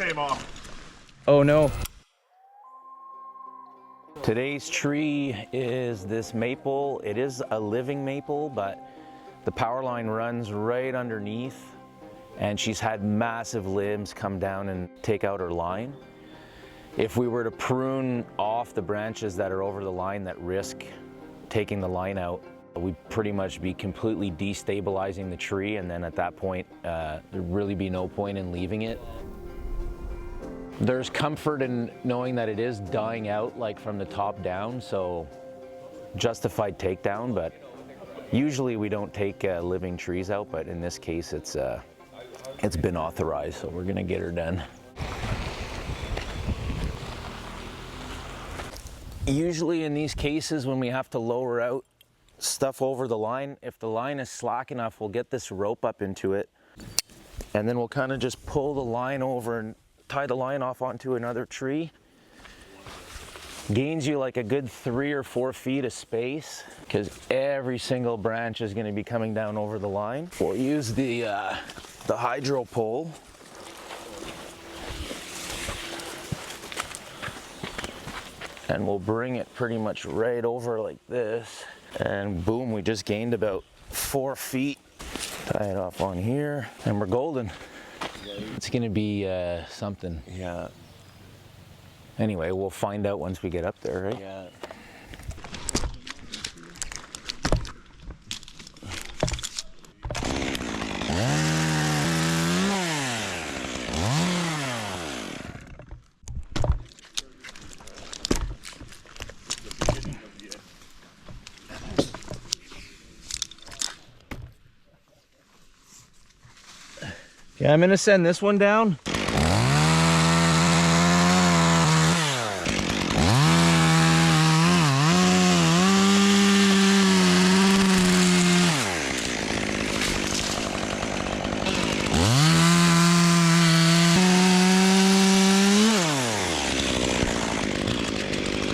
came off. Oh no. Today's tree is this maple. It is a living maple, but the power line runs right underneath, and she's had massive limbs come down and take out her line. If we were to prune off the branches that are over the line that risk taking the line out, we'd pretty much be completely destabilizing the tree, and then at that point, there'd really be no point in leaving it. There's comfort in knowing that it is dying out like from the top down, so justified takedown, but usually we don't take living trees out, but in this case it's been authorized, so we're gonna get her done. Usually in these cases when we have to lower out stuff over the line, if the line is slack enough, we'll get this rope up into it, and then we'll kind of just pull the line over and tie the line off onto another tree. Gains you like a good 3 or 4 feet of space, because every single branch is going to be coming down over the line. We'll use the hydro pole. And we'll bring it pretty much right over like this. And boom, we just gained about 4 feet. Tie it off on here, and we're golden. It's gonna be something. Yeah. Anyway, we'll find out once we get up there, right? Yeah. Yeah, I'm gonna send this one down.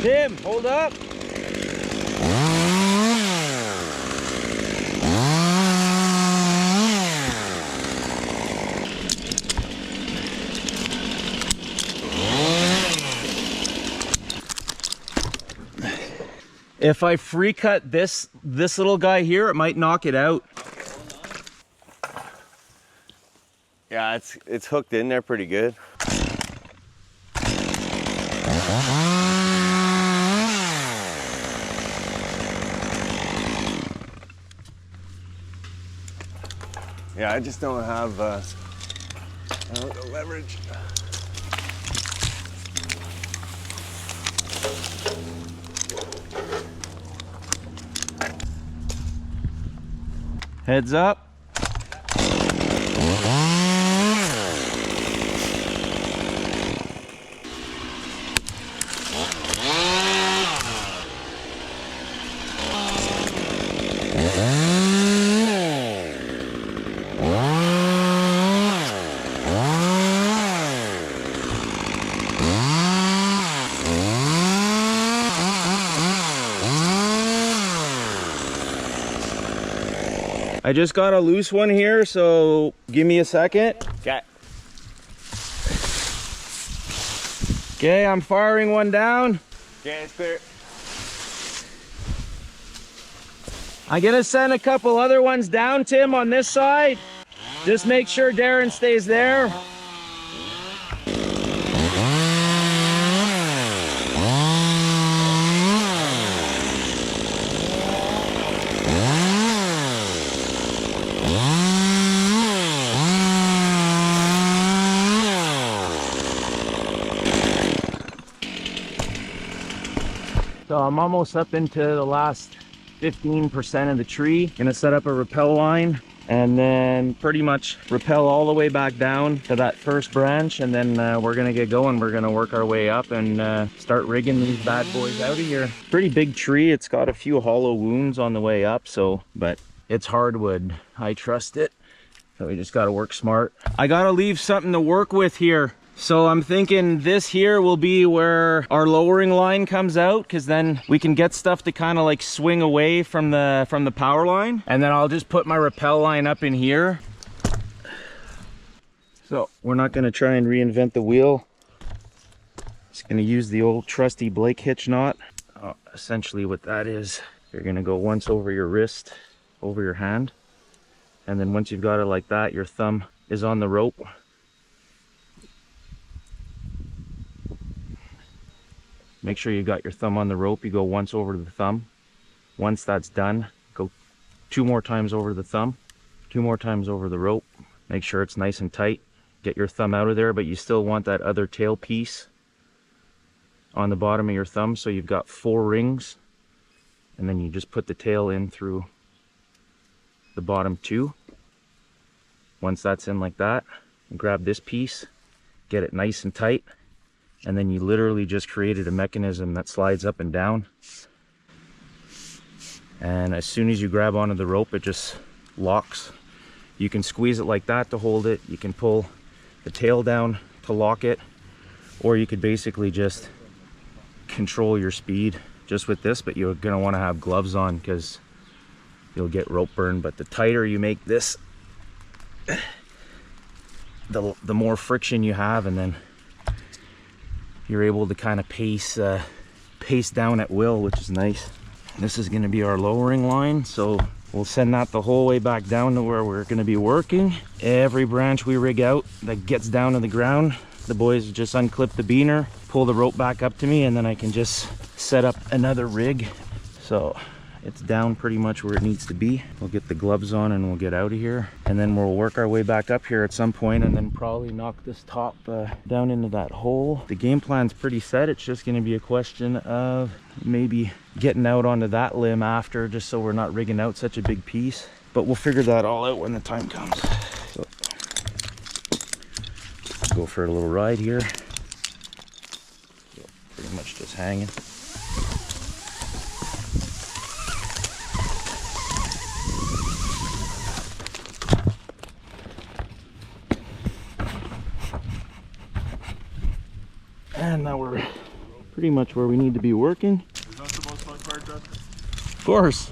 Tim, hold up. If I free cut this little guy here, it might knock it out. Yeah, it's hooked in there pretty good. Yeah, I just don't have the leverage. Heads up. I just got a loose one here, so give me a second. Okay. Okay, I'm firing one down. Okay, it's clear. I'm gonna send a couple other ones down, Tim, on this side. Just make sure Darren stays there. So I'm almost up into the last 15% of the tree. Gonna set up a rappel line and then pretty much rappel all the way back down to that first branch, and then we're gonna get going. We're gonna work our way up and start rigging these bad boys out of here. Pretty big tree. It's got a few hollow wounds on the way up, so, but it's hardwood. I trust it. So we just gotta work smart. I gotta leave something to work with here. So I'm thinking this here will be where our lowering line comes out, because then we can get stuff to kind of like swing away from the power line. And then I'll just put my rappel line up in here. So we're not going to try and reinvent the wheel. Just going to use the old trusty Blake hitch knot. Essentially what that is, you're going to go once over your wrist, over your hand. And then once you've got it like that, your thumb is on the rope. Make sure you got your thumb on the rope. You go once over the thumb. Once that's done, go 2 more times over the thumb, 2 more times over the rope. Make sure it's nice and tight. Get your thumb out of there, but you still want that other tail piece on the bottom of your thumb. So you've got 4 rings, and then you just put the tail in through the bottom 2. Once that's in like that, grab this piece, get it nice and tight. And then you literally just created a mechanism that slides up and down. And as soon as you grab onto the rope, it just locks. You can squeeze it like that to hold it. You can pull the tail down to lock it. Or you could basically just control your speed just with this, but you're gonna wanna have gloves on because you'll get rope burn. But the tighter you make this, the more friction you have, and then you're able to kind of pace down at will, which is nice. This is going to be our lowering line, so we'll send that the whole way back down to where we're going to be working. Every branch we rig out that gets down to the ground, the boys just unclip the beaner, pull the rope back up to me, and then I can just set up another rig. So it's down pretty much where it needs to be. We'll get the gloves on and we'll get out of here, and then we'll work our way back up here at some point, and then probably knock this top down into that hole. The game plan's pretty set. It's just going to be a question of maybe getting out onto that limb after, just so we're not rigging out such a big piece, but we'll figure that all out when the time comes. So go for a little ride here. So pretty much just hanging. And now we're pretty much where we need to be working. Is that the most fun part, Justin? Of course.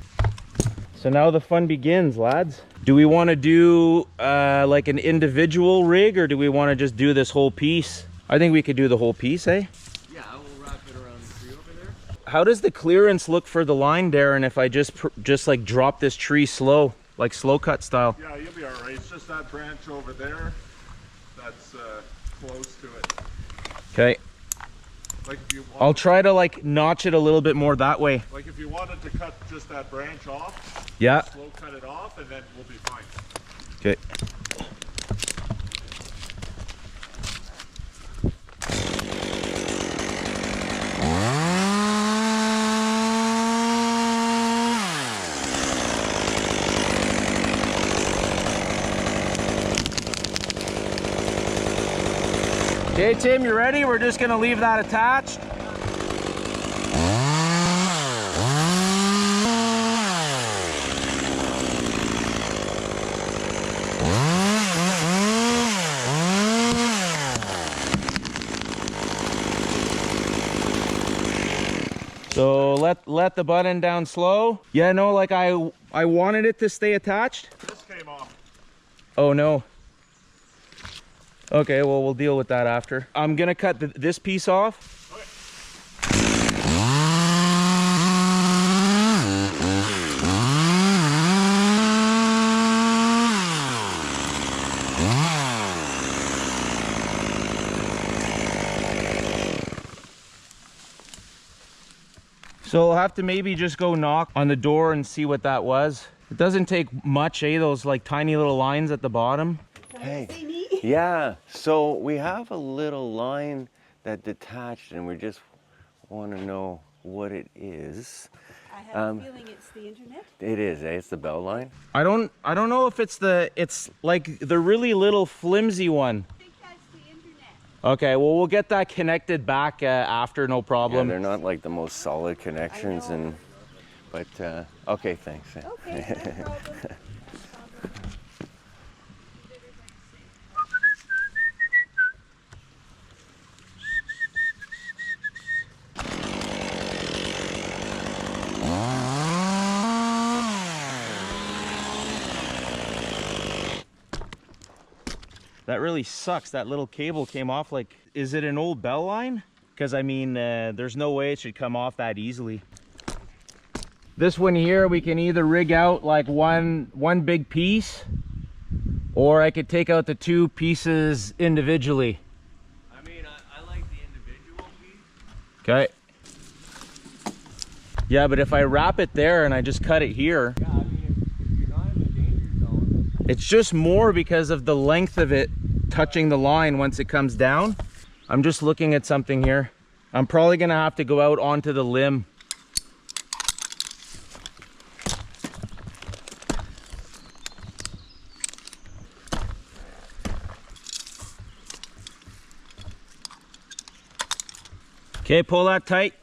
So now the fun begins, lads. Do we want to do like an individual rig, or do we want to just do this whole piece? I think we could do the whole piece, eh? Yeah, we'll wrap it around the tree over there. How does the clearance look for the line, Darren, if I just like drop this tree slow, like slow cut style? Yeah, you'll be all right. It's just that branch over there that's close to it. Okay. Like if you want, I'll try to like notch it a little bit more that way. like if you wanted to cut just that branch off, Yeah. slow cut it off, and then we'll be fine. Okay. Okay, Tim, you ready? We're just gonna leave that attached. So let the button down slow. Yeah, no, like I wanted it to stay attached. This came off. Oh no. Okay, well, we'll deal with that after. I'm gonna cut this piece off. Okay. So I'll have to maybe just go knock on the door and see what that was. It doesn't take much, eh? Those like tiny little lines at the bottom. Hey, yeah, so we have a little line that detached, and we just want to know what it is. I have a feeling it's the internet. It is, eh? It's the bell line. I don't know if it's like the really little flimsy one. I think that's the internet. Okay, well, we'll get that connected back after, no Yeah, problem. they're not like the most solid connections, but okay, thanks. Okay, no problem. That really sucks. That little cable came off. Like, is it an old bell line? Because I mean, there's no way it should come off that easily. This one here, we can either rig out like one big piece, or I could take out the two pieces individually. I mean, I like the individual piece. Okay. Yeah, but if I wrap it there and I just cut it here, Yeah, I mean, if you're not in the danger zone. it's just more because of the length of it touching the line once it comes down. I'm just looking at something here. I'm probably gonna have to go out onto the limb. Okay, pull that tight.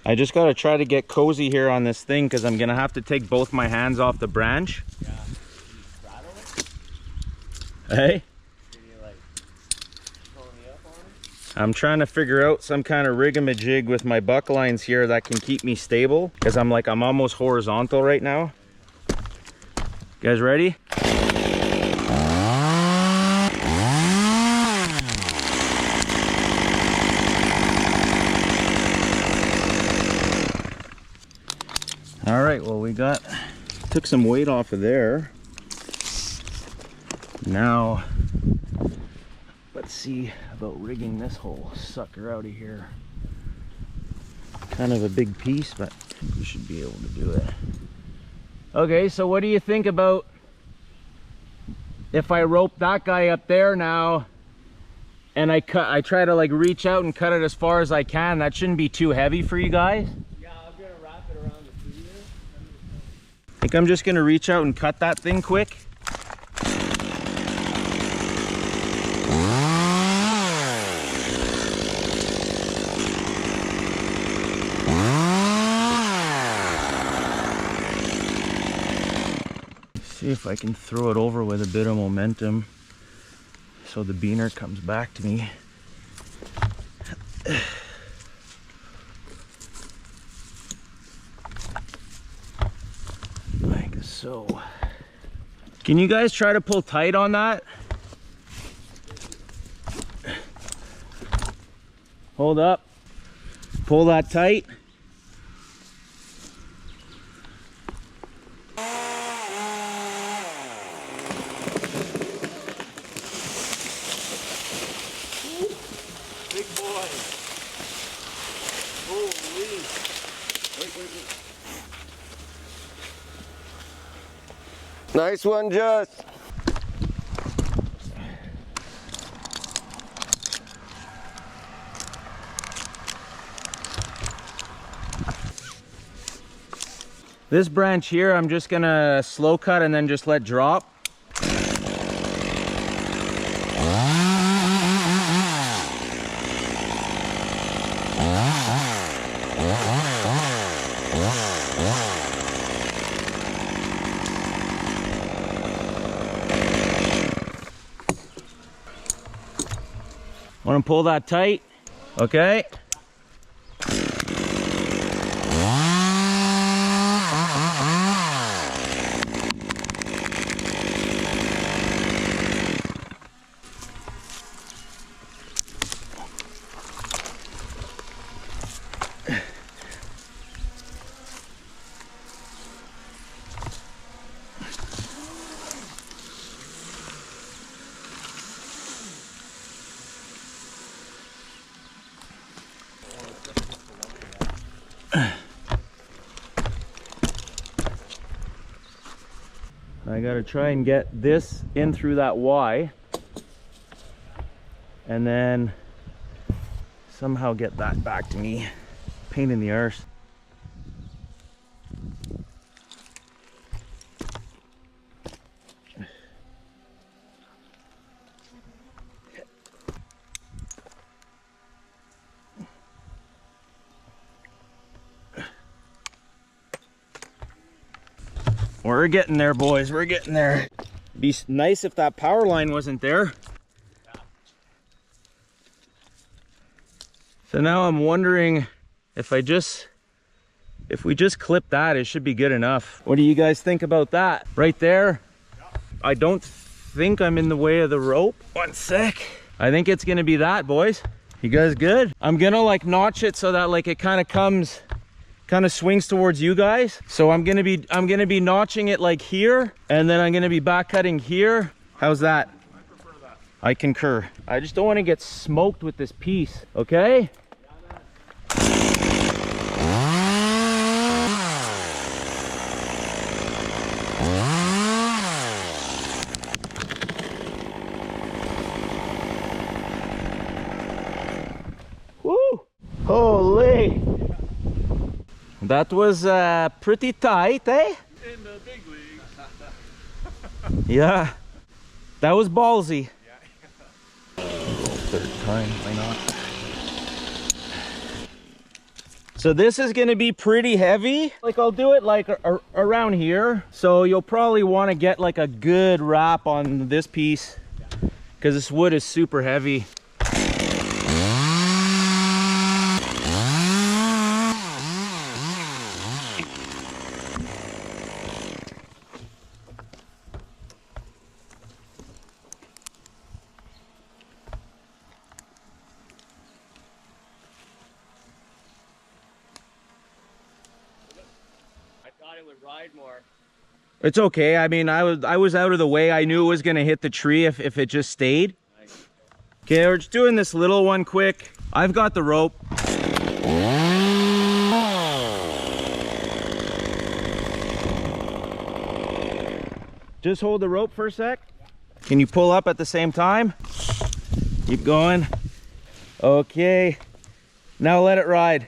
I just gotta try to get cozy here on this thing because I'm gonna have to take both my hands off the branch. Yeah. Can you straddle it? Hey? Can you like pony up on it? I'm trying to figure out some kind of rigamajig with my buck lines here that can keep me stable because I'm almost horizontal right now. You guys ready? All right, well, took some weight off of there. Now, let's see about rigging this whole sucker out of here. Kind of a big piece, but we should be able to do it. Okay, so what do you think about if I rope that guy up there now and I try to like reach out and cut it as far as I can? That shouldn't be too heavy for you guys. I'm gonna wrap it around the tree there. I think I'm just gonna reach out and cut that thing quick. See if I can throw it over with a bit of momentum so the beaner comes back to me. Like so. Can you guys try to pull tight on that? Hold up. Pull that tight. Big boy. Holy. Wait. Nice one, Just. This branch here, I'm just gonna slow cut and then just let drop. Want to pull that tight? Okay. I gotta try and get this in through that Y and then somehow get that back to me. Pain in the arse. We're getting there, boys. We're getting there. Be nice if that power line wasn't there. So now I'm wondering if If we just clip that, it should be good enough. What do you guys think about that? Right there? I don't think I'm in the way of the rope. One sec. I think it's gonna be that, boys. You guys good? I'm gonna like notch it so that like it kind of swings towards you guys. So I'm gonna be notching it like here, and then I'm gonna be back cutting here. How's that? I prefer that. I concur. I just don't want to get smoked with this piece, okay? Woo! Holy! That was pretty tight, eh? In the big leagues. Yeah. That was ballsy. Third time, why not? So this is gonna be pretty heavy. Like I'll do it like around here. So you'll probably wanna get like a good wrap on this piece because this wood is super heavy. It's okay. I mean, I was out of the way. I knew it was gonna hit the tree if it just stayed. Okay, we're just doing this little one quick. I've got the rope. Just hold the rope for a sec. Can you pull up at the same time? Keep going. Okay. Now let it ride.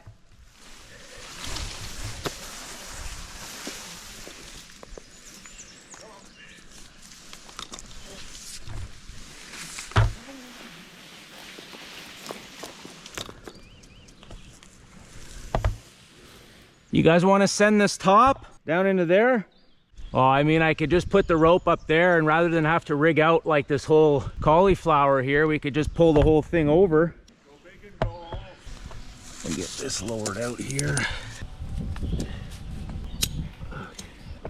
You guys want to send this top down into there? Oh, I mean, I could just put the rope up there, and rather than have to rig out like this whole cauliflower here, we could just pull the whole thing over. Go big and go home. Let me get this lowered out here.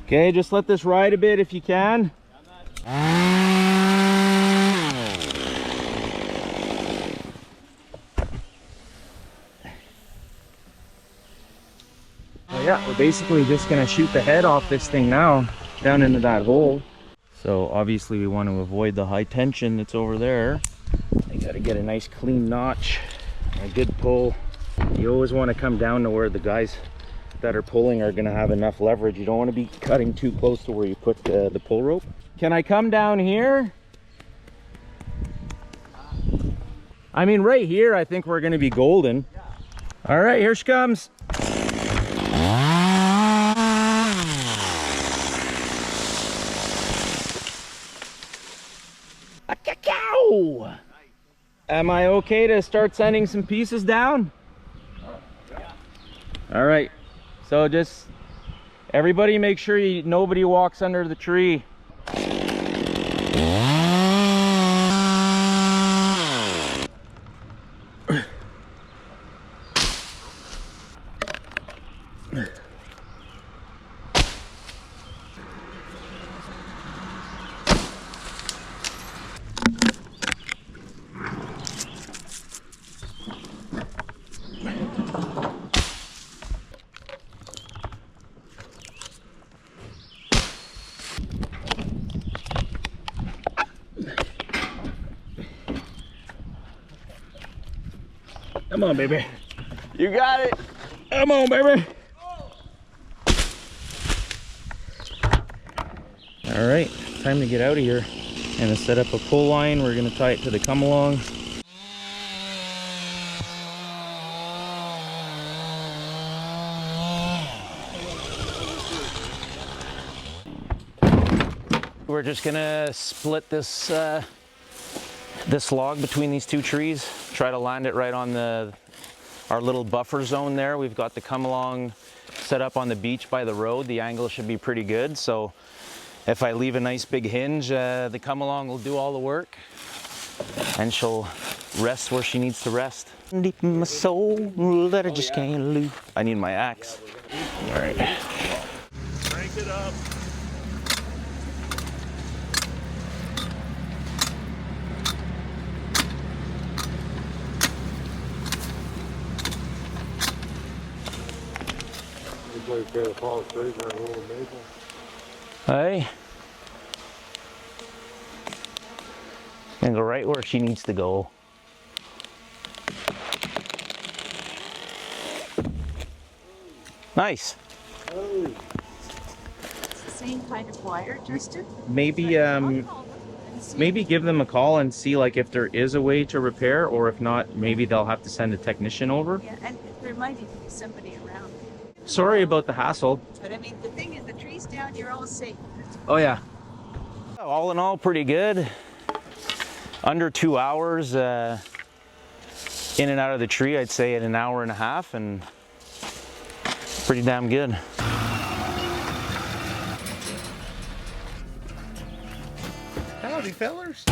Okay, just let this ride a bit if you can. Yeah, we're basically just gonna shoot the head off this thing now down into that hole. So obviously we want to avoid the high tension that's over there. I gotta get a nice clean notch, a good pull. You always want to come down to where the guys that are pulling are gonna have enough leverage. You don't want to be cutting too close to where you put the pull rope. Can I come down here? I mean, right here I think we're gonna be golden. All right, here she comes. Am I okay to start sending some pieces down? All right, so just everybody make sure nobody walks under the tree. Come on, baby. You got it. Come on, baby. All right, time to get out of here. Gonna set up a pull line. We're gonna tie it to the come along. We're just gonna split this this log between these two trees. Try to land it right on our little buffer zone there. We've got the come along set up on the beach by the road. The angle should be pretty good. So if I leave a nice big hinge, the come along will do all the work, and she'll rest where she needs to rest. Deep in my soul that I just can't lose. I need my axe. All right. Crank it up. Hey. And go right where she needs to go. Nice. It's the same kind of wire, Justin. Maybe maybe give them a call and see like if there is a way to repair, or if not, maybe they'll have to send a technician over. Yeah, and there might even be somebody around. Sorry about the hassle. But I mean, the thing is, the tree's down, you're all safe. Oh yeah. All in all, pretty good. Under 2 hours in and out of the tree, I'd say at an hour and a half, and pretty damn good. Howdy, fellers.